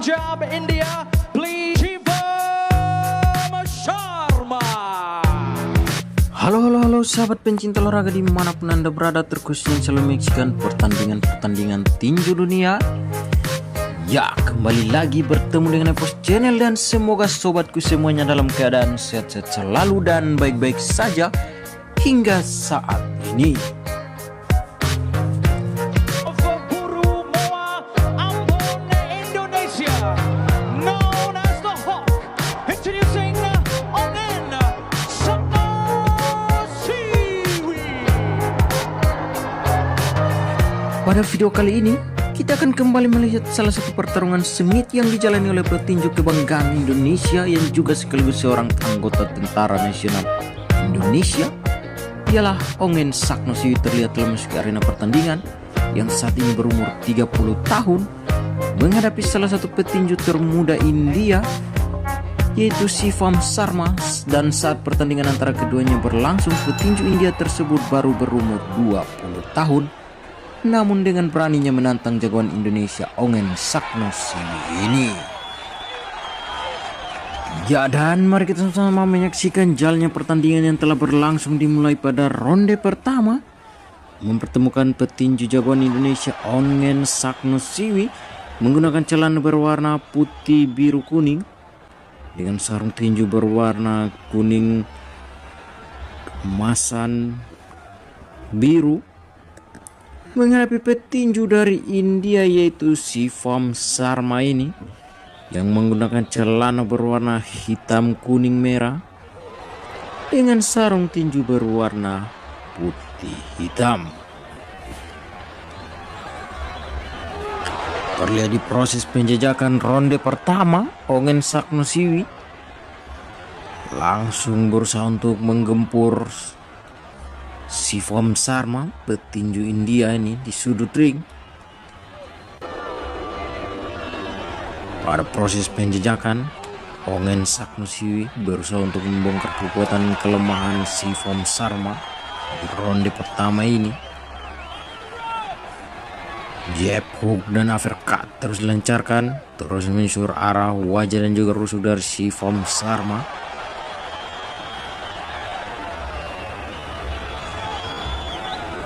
Punjab, India. Please, Shivam Sharma. Halo sahabat pencinta olahraga dimanapun anda berada, terkhususnya yang selalu menyaksikan pertandingan tinju dunia. Ya, kembali lagi bertemu dengan Epos Channel dan semoga sobatku semuanya dalam keadaan sehat-sehat selalu dan baik-baik saja hingga saat ini. Pada video kali ini, kita akan kembali melihat salah satu pertarungan sengit yang dijalani oleh petinju kebanggaan Indonesia yang juga sekaligus seorang anggota Tentara Nasional Indonesia. Ialah Ongen Saknosiwi terlihat telah memasuki arena pertandingan yang saat ini berumur 30 tahun menghadapi salah satu petinju termuda India yaitu Shivam Sharma, dan saat pertandingan antara keduanya berlangsung petinju India tersebut baru berumur 20 tahun. Namun dengan beraninya menantang jagoan Indonesia Ongen Saknosiwi ini. Ya, dan mari kita sama-sama menyaksikan jalannya pertandingan yang telah berlangsung dimulai pada ronde pertama. Mempertemukan petinju jagoan Indonesia Ongen Saknosiwi menggunakan celana berwarna putih biru kuning dengan sarung tinju berwarna kuning kemasan biru, menghadapi petinju dari India yaitu Shivam Sharma ini yang menggunakan celana berwarna hitam kuning merah dengan sarung tinju berwarna putih hitam. Terlihat di proses penjajakan ronde pertama, Ongen Saknosiwi langsung berusaha untuk menggempur Shivam Sharma, petinju India ini, di sudut ring. Pada proses penjajakan, Ongen Saknosiwi berusaha untuk membongkar kekuatan kelemahan Shivam Sharma di ronde pertama ini. Jab, hook, dan uppercut terus dilancarkan, terus menyusur arah wajah dan juga rusuk dari Shivam Sharma.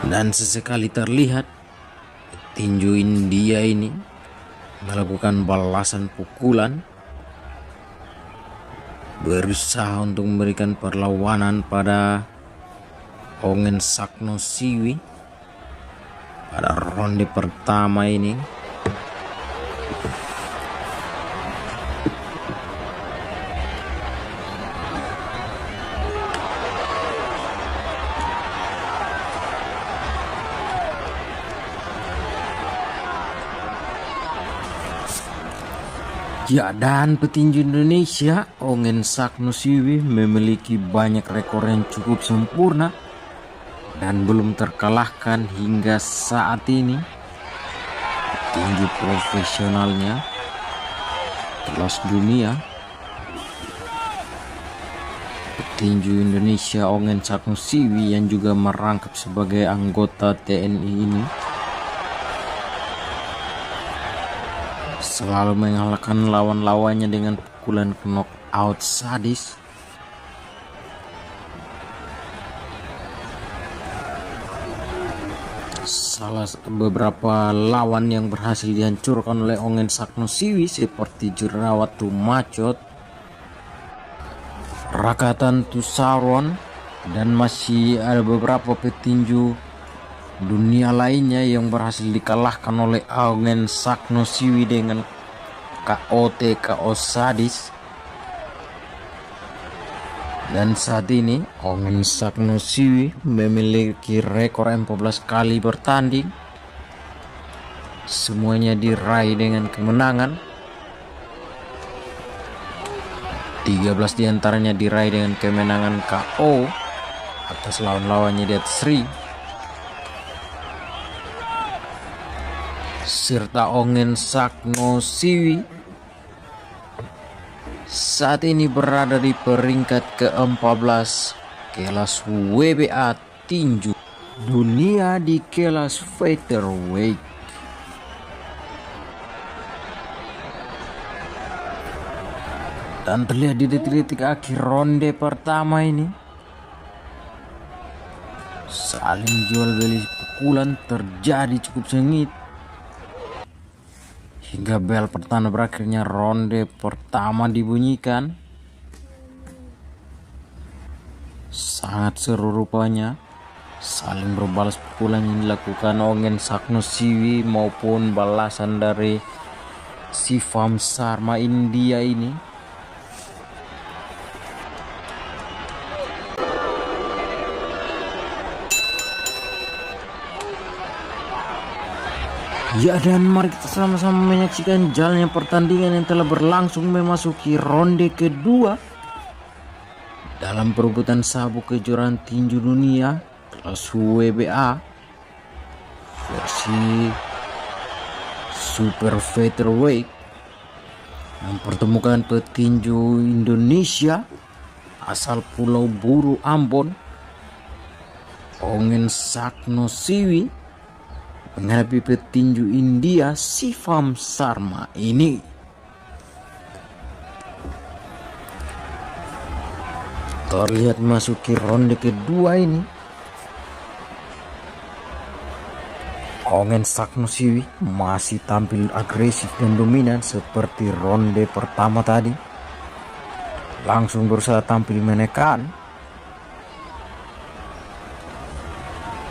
Dan sesekali terlihat petinju India ini melakukan balasan pukulan, berusaha untuk memberikan perlawanan pada Ongen Saknosiwi pada ronde pertama ini. Ya, dan petinju Indonesia Ongen Saknosiwi memiliki banyak rekor yang cukup sempurna dan belum terkalahkan hingga saat ini. Petinju profesionalnya kelas dunia, petinju Indonesia Ongen Saknosiwi yang juga merangkap sebagai anggota TNI ini selalu mengalahkan lawan-lawannya dengan pukulan knockout sadis. Beberapa lawan yang berhasil dihancurkan oleh Ongen Saknosiwi seperti Jurawat Tumacot, Rakatan Tusaron, dan masih ada beberapa petinju dunia lainnya yang berhasil dikalahkan oleh Ongen Saknosiwi dengan KO sadis. Dan saat ini Ongen Saknosiwi memiliki rekor 14 kali bertanding, semuanya diraih dengan kemenangan. 13 diantaranya diraih dengan kemenangan KO atas lawan-lawannya di atas ring. Serta Ongen Saknosiwi saat ini berada di peringkat ke-14 kelas WBA tinju dunia di kelas featherweight. Dan terlihat di detik-detik akhir ronde pertama ini, saling jual beli pukulan terjadi cukup sengit hingga bel pertanda berakhirnya ronde pertama dibunyikan. Sangat seru rupanya, saling berbalas pukulan yang dilakukan Ongen Sagnosiwi maupun balasan dari Shivam Sharma India ini. Ya, dan mari kita sama-sama menyaksikan jalannya pertandingan yang telah berlangsung memasuki ronde kedua dalam perebutan sabuk kejuaraan tinju dunia kelas WBA versi super featherweight, mempertemukan petinju Indonesia asal Pulau Buru Ambon, Ongen Sagnosiwi, menghadapi petinju India Shivam Sharma ini. Terlihat masuki ronde kedua ini, Ongen Sagnosiwi masih tampil agresif dan dominan seperti ronde pertama tadi. Langsung berusaha tampil menekan.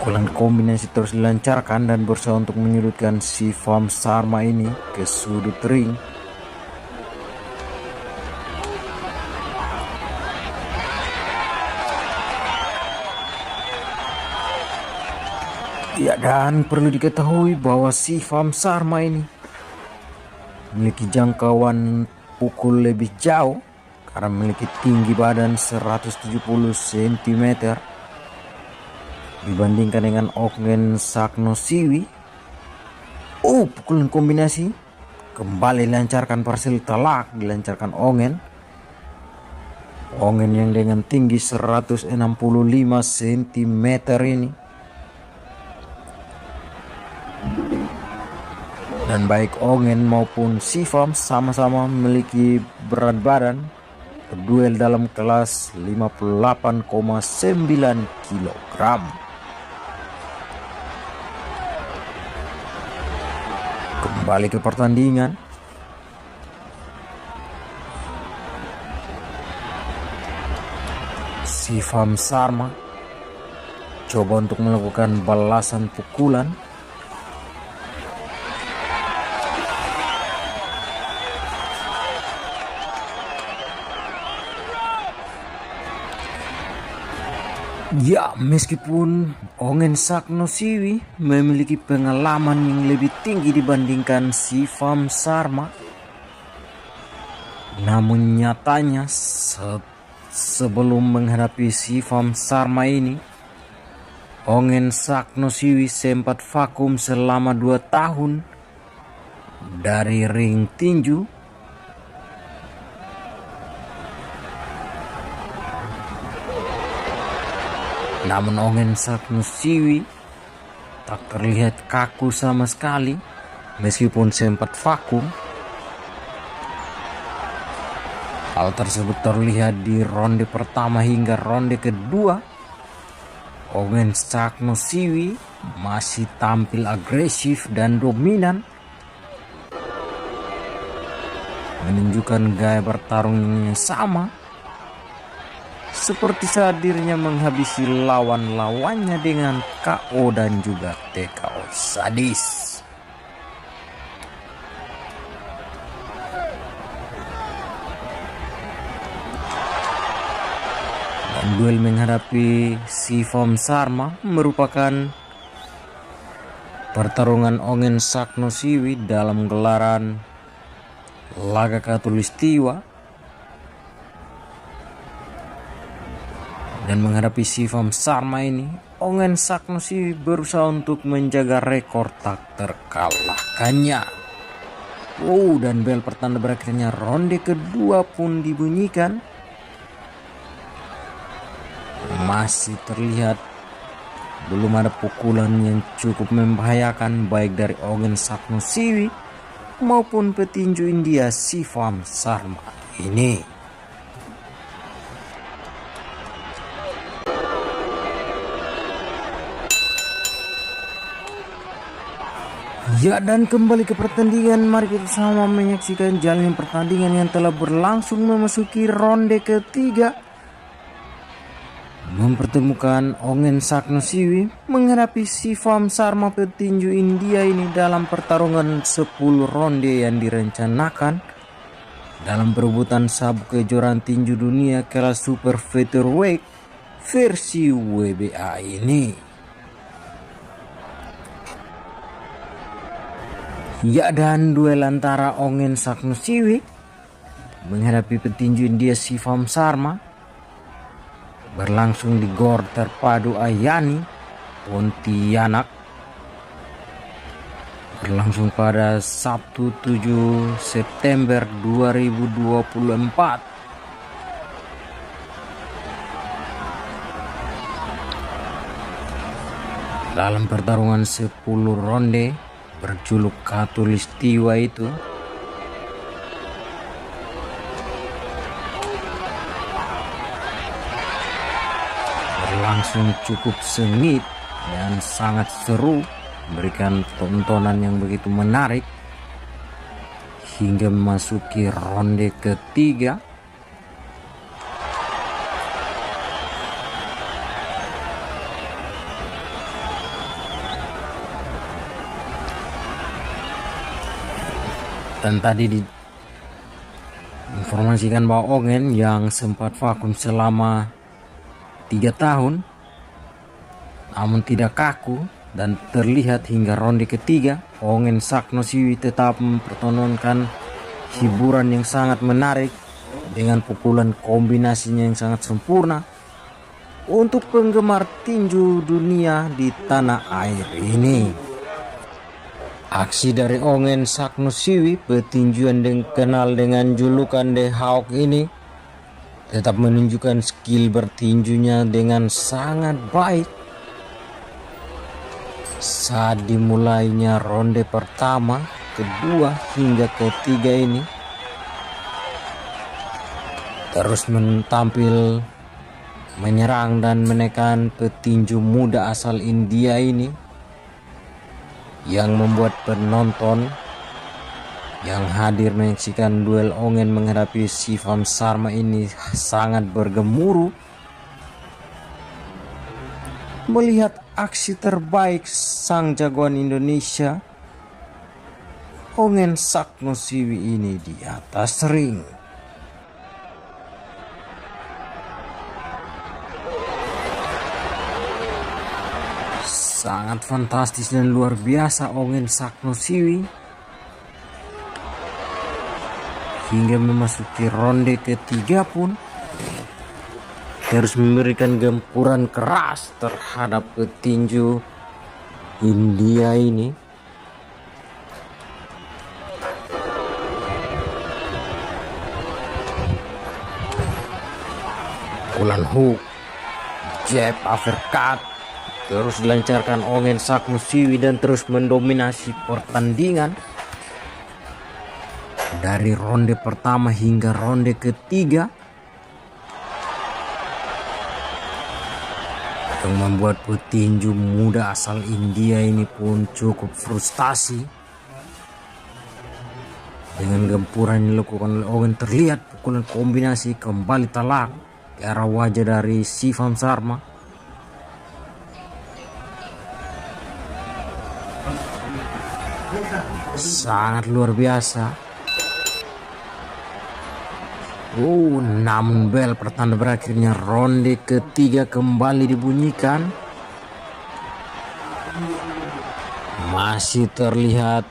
Pukulan kombinasi terus dilancarkan dan berusaha untuk menyudutkan Shivam Sharma ini ke sudut ring. Ya, dan perlu diketahui bahwa Shivam Sharma ini memiliki jangkauan pukul lebih jauh karena memiliki tinggi badan 170 cm. Dibandingkan dengan Ongen Sagnosiwi, pukulan kombinasi kembali dilancarkan parsil telak, dilancarkan Ongen yang dengan tinggi 165 cm ini. Dan baik Ongen maupun Shivam sama-sama memiliki berat badan berduel dalam kelas 58,9 kg. Kembali ke pertandingan. Shivam Sharma coba untuk melakukan balasan pukulan. Ya, meskipun Ongen Sagnosiwi memiliki pengalaman yang lebih tinggi dibandingkan Shivam Sharma, namun nyatanya sebelum menghadapi Shivam Sharma ini, Ongen Sagnosiwi sempat vakum selama 2 tahun dari ring tinju. Namun Ongen Sagnosiwi tak terlihat kaku sama sekali meskipun sempat vakum. Hal tersebut terlihat di ronde pertama hingga ronde kedua. Ongen Sagnosiwi masih tampil agresif dan dominan, menunjukkan gaya bertarung yang sama seperti saat dirinya menghabisi lawan-lawannya dengan KO dan juga TKO sadis. Dan duel menghadapi Shivam Sharma merupakan pertarungan Ongen Sagnosiwi dalam gelaran laga Khatulistiwa. Dan menghadapi Shivam Sharma ini, Ongen Sagnosiwi berusaha untuk menjaga rekor tak terkalahkannya. Dan bel pertanda berakhirnya ronde kedua pun dibunyikan. Masih terlihat belum ada pukulan yang cukup membahayakan baik dari Ongen Sagnosiwi maupun petinju India Shivam Sharma ini. Ya, dan kembali ke pertandingan, mari kita sama menyaksikan jalannya pertandingan yang telah berlangsung memasuki ronde ketiga. Mempertemukan Ongen Sakhno-Siwi menghadapi Shivam Sharma petinju India ini dalam pertarungan 10 ronde yang direncanakan dalam perebutan sabuk kejuaraan tinju dunia kelas super featherweight versi WBA ini. Ya, dan duel antara Ongen Sakhno-Siwi menghadapi petinju India Shivam Sharma berlangsung di Gor Terpadu Ayani, Pontianak, berlangsung pada Sabtu 7 September 2024. Dalam pertarungan 10 ronde berjuluk Khatulistiwa itu, berlangsung cukup sengit dan sangat seru, memberikan tontonan yang begitu menarik hingga memasuki ronde ketiga. Dan tadi diinformasikan bahwa Ongen yang sempat vakum selama 3 tahun namun tidak kaku dan terlihat hingga ronde ketiga, Ongen Sakhno-Siwi tetap mempertontonkan hiburan yang sangat menarik dengan pukulan kombinasinya yang sangat sempurna untuk penggemar tinju dunia di tanah air ini. Aksi dari Ongen Sakhno-Siwi, petinju yang dikenal dengan julukan The Hawk ini, tetap menunjukkan skill bertinjunya dengan sangat baik. Saat dimulainya ronde pertama, kedua hingga ketiga ini, terus tampil menyerang dan menekan petinju muda asal India ini, yang membuat penonton yang hadir menyaksikan duel Ongen menghadapi Shivam Sharma ini sangat bergemuruh melihat aksi terbaik sang jagoan Indonesia Ongen Sakhno-Siwi ini di atas ring. Sangat fantastis dan luar biasa Ongen Sakhno-Siwi hingga memasuki ronde ketiga pun terus memberikan gempuran keras terhadap petinju India ini. Pukulan hook, jab, uppercut terus dilancarkan Ongen Sakhno-Siwi dan terus mendominasi pertandingan dari ronde pertama hingga ronde ketiga, yang membuat petinju muda asal India ini pun cukup frustasi. Dengan gempuran yang dilakukan oleh Ongen, terlihat pukulan kombinasi kembali telak ke arah wajah dari Shivam Sharma. Sangat luar biasa. Namun bel pertanda berakhirnya ronde ketiga kembali dibunyikan. Masih terlihat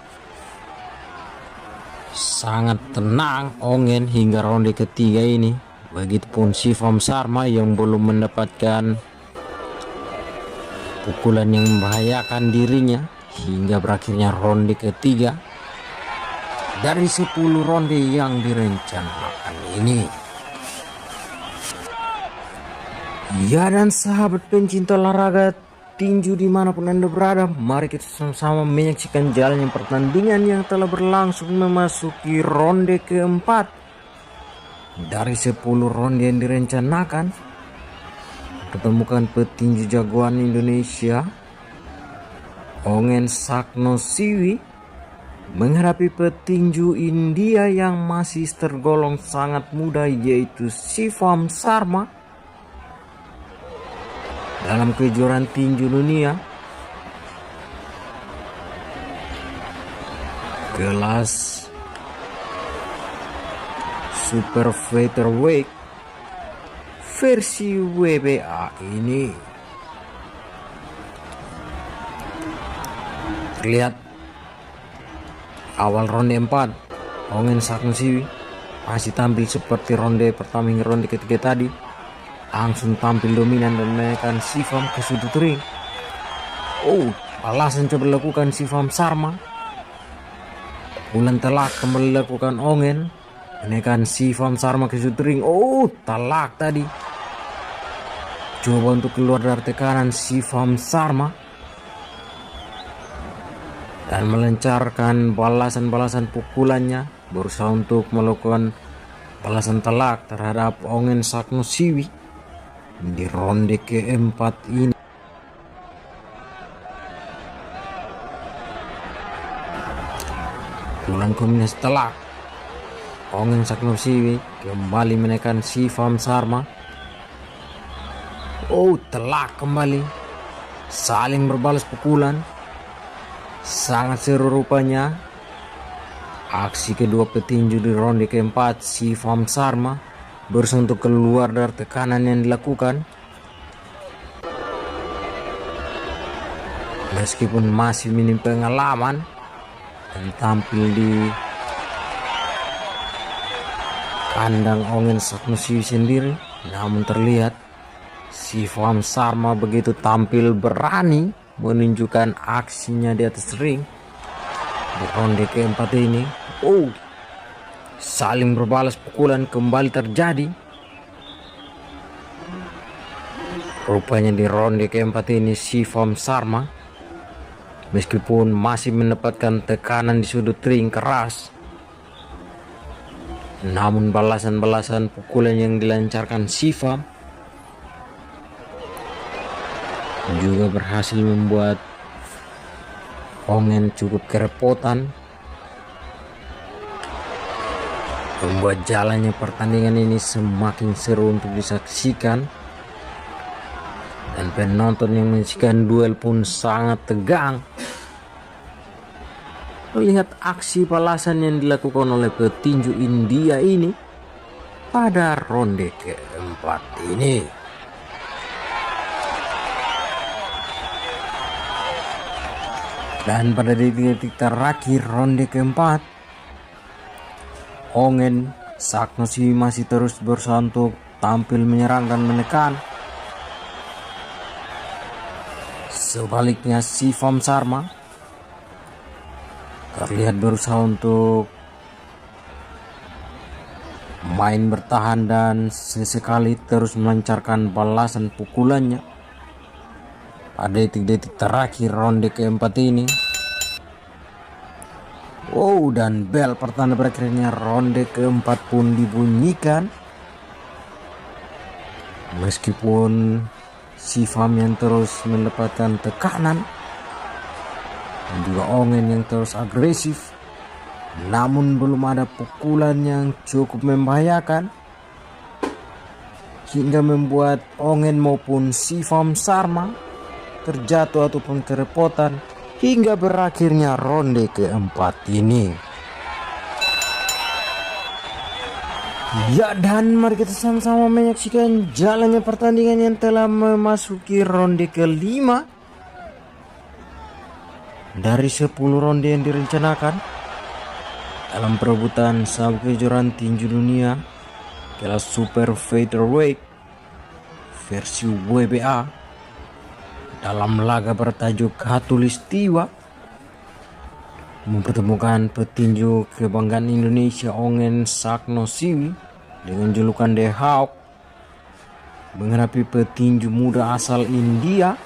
sangat tenang Ongen hingga ronde ketiga ini. Begitupun Shivam Sharma yang belum mendapatkan pukulan yang membahayakan dirinya hingga berakhirnya ronde ketiga dari 10 ronde yang direncanakan ini. Ya, dan sahabat pencinta olahraga tinju dimanapun Anda berada, mari kita sama-sama menyaksikan jalannya pertandingan yang telah berlangsung memasuki ronde keempat dari 10 ronde yang direncanakan. Pertemukan petinju jagoan Indonesia Ongen Sakhno-Siwi menghadapi petinju India yang masih tergolong sangat muda, yaitu Shivam Sharma dalam kejuaraan tinju dunia kelas super featherweight versi WBA ini. Terlihat awal ronde 4 Ongen Sanusiwi masih tampil seperti ronde pertama hingga ronde ketiga tadi, langsung tampil dominan dan menaikkan Shivam ke sudut ring. Balasan coba dilakukan Shivam Sharma. Bulan telak kembali dilakukan Ongen, menaikkan Shivam Sharma ke sudut ring. Telak tadi. Coba untuk keluar dari tekanan Shivam Sharma dan melancarkan balasan-balasan pukulannya, berusaha untuk melakukan balasan telak terhadap Ongen Sanusiwi di ronde keempat ini. Pukulan kombinasi telak, Ongen Sanusiwi kembali menaikkan Shivam Sharma. Telak kembali, saling berbalas pukulan. Sangat seru rupanya aksi kedua petinju di ronde keempat. Shivam Sharma berusaha untuk keluar dari tekanan yang dilakukan, meskipun masih minim pengalaman dan tampil di kandang Ongen Sanusiwi sendiri, namun terlihat Shivam Sharma begitu tampil berani menunjukkan aksinya di atas ring di ronde keempat ini. Saling berbalas pukulan kembali terjadi. Rupanya di ronde keempat ini Shivam Sharma meskipun masih mendapatkan tekanan di sudut ring keras, namun balasan-balasan pukulan yang dilancarkan Shivam juga berhasil membuat Ongen cukup kerepotan, membuat jalannya pertandingan ini semakin seru untuk disaksikan, dan penonton yang menyaksikan duel pun sangat tegang. Melihat aksi balasan yang dilakukan oleh petinju India ini pada ronde keempat ini. Dan pada detik-detik terakhir ronde keempat, Ongen Sanusiwi masih terus berusaha untuk tampil menyerang dan menekan. Sebaliknya Shivam Sharma terlihat berusaha untuk main bertahan dan sesekali terus melancarkan balasan pukulannya pada detik-detik terakhir ronde keempat ini. Dan bel pertanda berakhirnya ronde keempat pun dibunyikan, meskipun Shivam yang terus mendapatkan tekanan dan juga Ongen yang terus agresif, namun belum ada pukulan yang cukup membahayakan hingga membuat Ongen maupun Shivam Sharma terjatuh ataupun kerepotan hingga berakhirnya ronde keempat ini. Dan mari kita sama-sama menyaksikan jalannya pertandingan yang telah memasuki ronde kelima dari 10 ronde yang direncanakan dalam perebutan sabuk kejuaraan tinju dunia kelas super featherweight versi WBA dalam laga bertajuk Khatulistiwa, mempertemukan petinju kebanggaan Indonesia Ongen Sanusiwi dengan julukan The Hawk menghadapi petinju muda asal India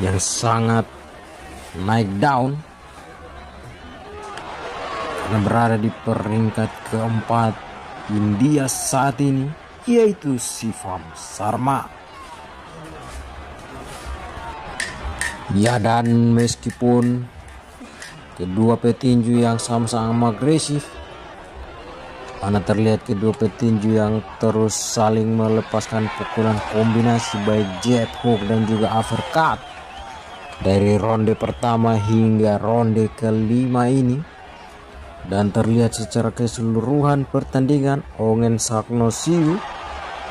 yang sangat naik daun karena berada di peringkat keempat India saat ini, yaitu Shivam Sharma. Dan meskipun kedua petinju yang sama-sama agresif. Mana terlihat kedua petinju yang terus saling melepaskan pukulan kombinasi baik jab, hook dan juga uppercut. Dari ronde pertama hingga ronde kelima ini. Dan terlihat secara keseluruhan pertandingan Ongen Sakhno-Siwi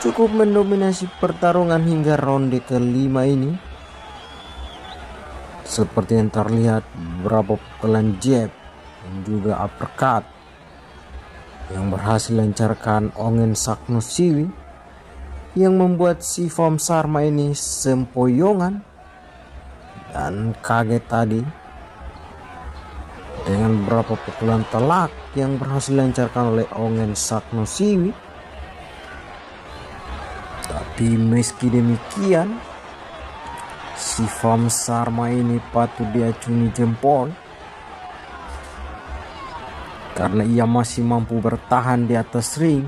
cukup mendominasi pertarungan hingga ronde kelima ini. Seperti yang terlihat beberapa pukulan jab dan juga uppercut yang berhasil lancarkan Ongen Sakhno-Siwi yang membuat si Vom Sarma ini sempoyongan dan kaget tadi dengan beberapa pukulan telak yang berhasil lancarkan oleh Ongen Sakhno-Siwi. Tapi meski demikian, si Vom Sarma ini patut diacungi jempol karena ia masih mampu bertahan di atas ring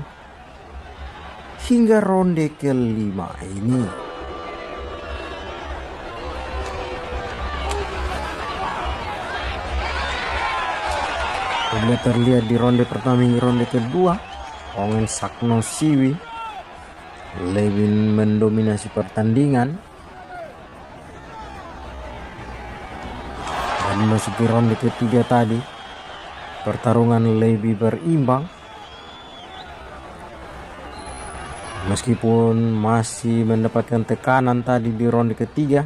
hingga ronde kelima ini. Bila terlihat di ronde pertama hingga ronde kedua, Ongen Sakhno-Siwi lebih mendominasi pertandingan. Dan memasuki ronde ketiga tadi, pertarungan lebih berimbang. Meskipun masih mendapatkan tekanan tadi di ronde ketiga,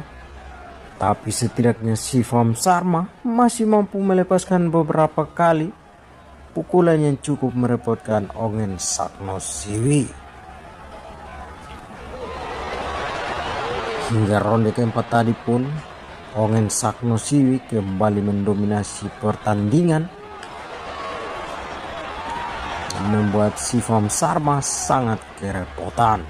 tapi setidaknya si Vom Sarma masih mampu melepaskan beberapa kali pukulan yang cukup merepotkan Ongen Sakhno-Siwi. Hingga ronde keempat tadi pun Ongen Sakhno-Siwi kembali mendominasi pertandingan, membuat si Vom Sarma sangat kerepotan.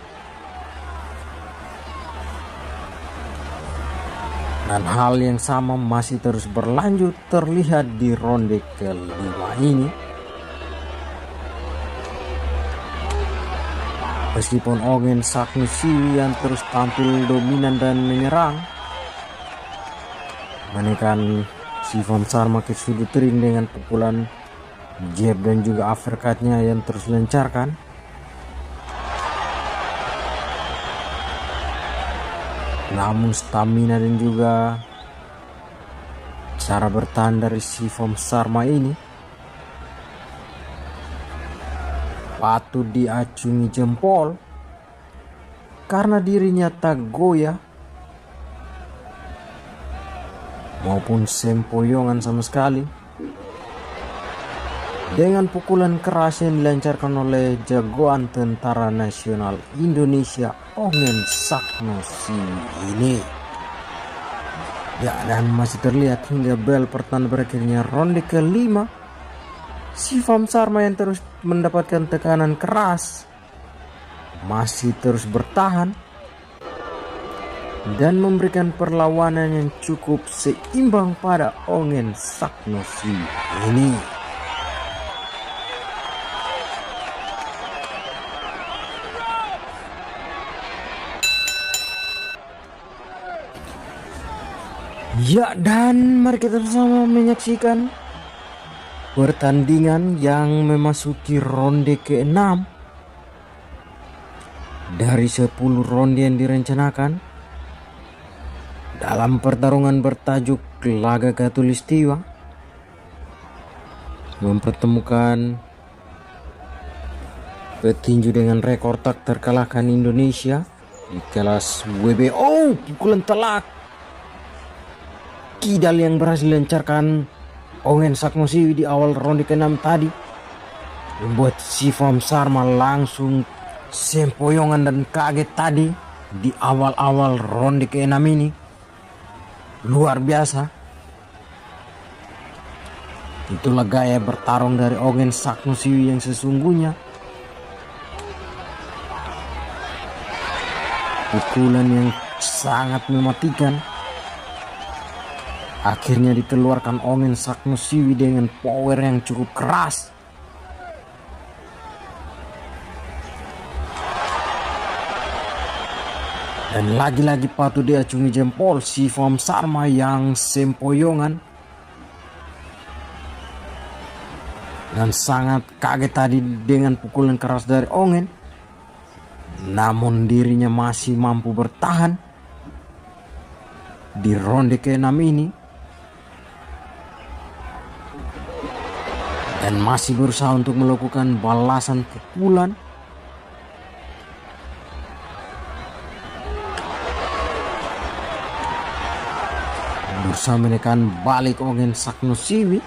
Dan hal yang sama masih terus berlanjut terlihat di ronde kelima ini. Meskipun Ongen Sakhno-Siwi yang terus tampil dominan dan menyerang, menekan si Vom Sarma ke sudut ring dengan pukulan jab dan juga uppercutnya yang terus dilancarkan. Namun stamina dan juga cara bertahan dari si Vom Sarma ini patut diacungi jempol karena dirinya tak goyah maupun sempoyongan sama sekali dengan pukulan keras yang dilancarkan oleh jagoan Tentara Nasional Indonesia Ongen Sakhno-Siwi ini. Ya, dan masih terlihat hingga bel pertanda berakhirnya ronde kelima, si Vom Sarma yang terus mendapatkan tekanan keras masih terus bertahan dan memberikan perlawanan yang cukup seimbang pada Ongen Sakhno-Siwi ini. Ya, dan mari kita bersama menyaksikan pertandingan yang memasuki ronde ke-6 dari 10 ronde yang direncanakan dalam pertarungan bertajuk Laga Khatulistiwa, mempertemukan petinju dengan rekor tak terkalahkan Indonesia di kelas WBO. Pukulan telak kidal yang berhasil dilancarkan Ongen Sakhno-Siwi di awal ronde ke-6 tadi membuat si Vom Sarma langsung sempoyongan dan kaget tadi di awal-awal ronde ke-6 ini. Luar biasa. Itulah gaya bertarung dari Ongen Sakhno-Siwi yang sesungguhnya. Pukulan yang sangat mematikan akhirnya dikeluarkan Ongen Sakhno-Siwi dengan power yang cukup keras. Dan lagi-lagi patut diacungi jempol si Vom Sarma yang sempoyongan dan sangat kaget tadi dengan pukulan keras dari Ongen. Namun dirinya masih mampu bertahan di ronde ke-6 ini dan masih berusaha untuk melakukan balasan pukulan. Berusaha menekan balik Ongen Sagnosiwi.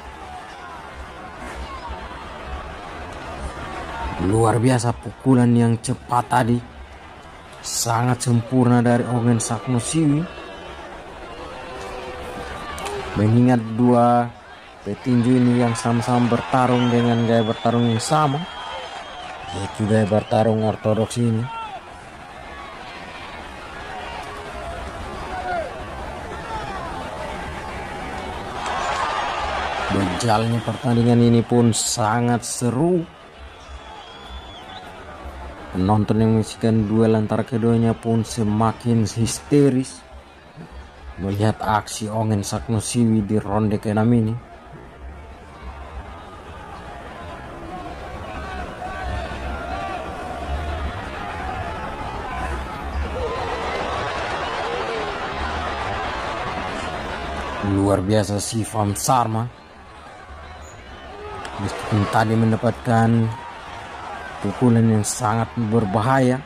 Luar biasa pukulan yang cepat tadi, sangat sempurna dari Ongen Sagnosiwi. Mengingat dua petinju ini yang sama-sama bertarung dengan gaya bertarung yang sama, yaitu gaya bertarung ortodoks ini. Berjalannya pertandingan ini pun sangat seru. Penonton yang menyaksikan duel antara keduanya pun semakin histeris melihat aksi Ongen Sagnosiwi di ronde ke-6 ini. Luar biasa Shivam Sharma, meskipun tadi mendapatkan pukulan yang sangat berbahaya.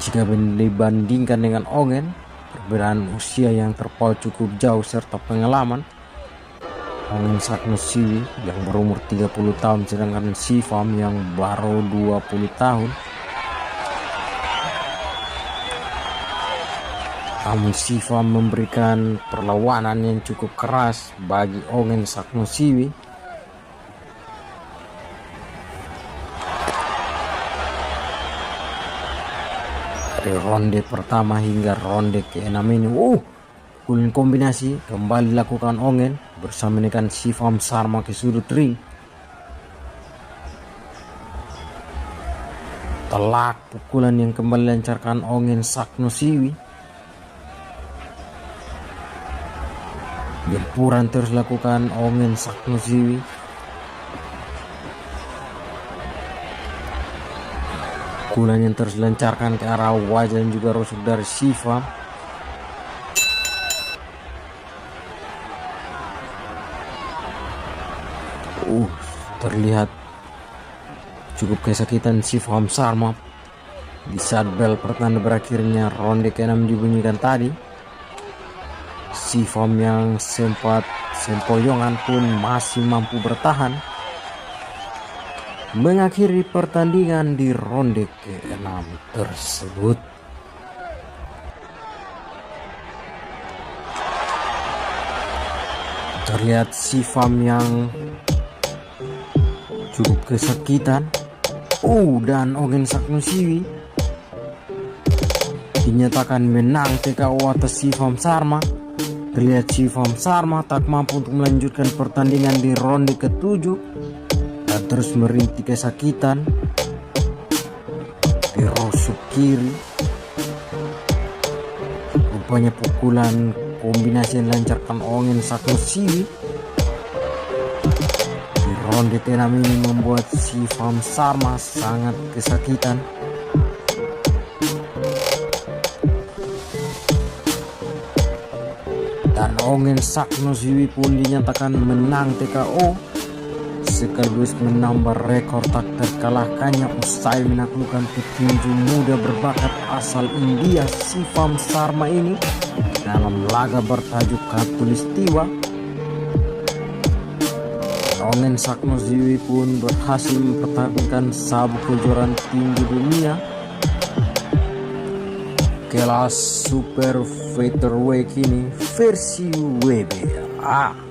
Jika dibandingkan dengan Ongen, perbedaan usia yang terpaut cukup jauh serta pengalaman. Ongen Sagnosiwi yang berumur 30 tahun sedangkan Shivam yang baru 20 tahun. Namun Shivam memberikan perlawanan yang cukup keras bagi Ongen Sagnosiwi. Dari ronde pertama hingga ronde ke-6 ini, pukulan kombinasi kembali dilakukan Ongen bersama menekan Shivam Sharma ke sudut ring. Telak pukulan yang kembali dilancarkan Ongen Sagnosiwi. Gempuran terus dilakukan Ongen Sagnosiwi. Pukulan yang terus dilancarkan ke arah wajah dan juga rusuk dari Shivam. Terlihat cukup kesakitan Shivam Sharma di saat bel pertanda berakhirnya ronde ke-6 dibunyikan tadi. Shivam yang sempat sempoyongan pun masih mampu bertahan mengakhiri pertandingan di ronde ke-6 tersebut. Terlihat Shivam yang cukup kesakitan. Dan Ongen Sagnosiwi dinyatakan menang TKO atas Shivam Sharma. Terlihat Shivam Sharma tak mampu untuk melanjutkan pertandingan di ronde ke-7 dan terus merintih kesakitan di rusuk kiri. Rupanya pukulan kombinasi yang dilancarkan Ongen Sagnosiwi di ronde ke-6 ini membuat Shivam Sharma sangat kesakitan. Dan Ongen Sagnosiwi pun dinyatakan menang TKO sekaligus menambah rekor tak terkalahkannya usai menaklukkan petinju muda berbakat asal India Shivam Sharma ini dalam laga bertajuk Khatulistiwa. Ongen Sagnosiwi pun berhasil mempertahankan sabuk kejuaraan tinggi dunia kelas super featherweight ini versi WBA.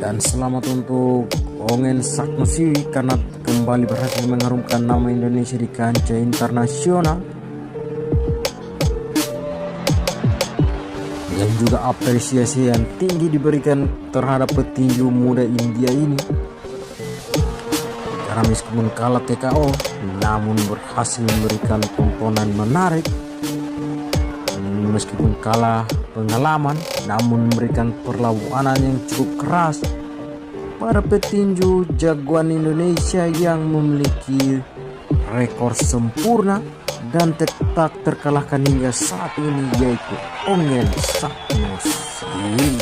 Dan selamat untuk Ongen Sagnosiwi karena kembali berhasil mengharumkan nama Indonesia di kancah internasional. Dan juga apresiasi yang tinggi diberikan terhadap petinju muda India ini karena meskipun kalah TKO namun berhasil memberikan tontonan menarik, meskipun kalah pengalaman, namun memberikan perlawanan yang cukup keras para petinju jagoan Indonesia yang memiliki rekor sempurna dan tak terkalahkan hingga saat ini, yaitu Ongen Satnosili.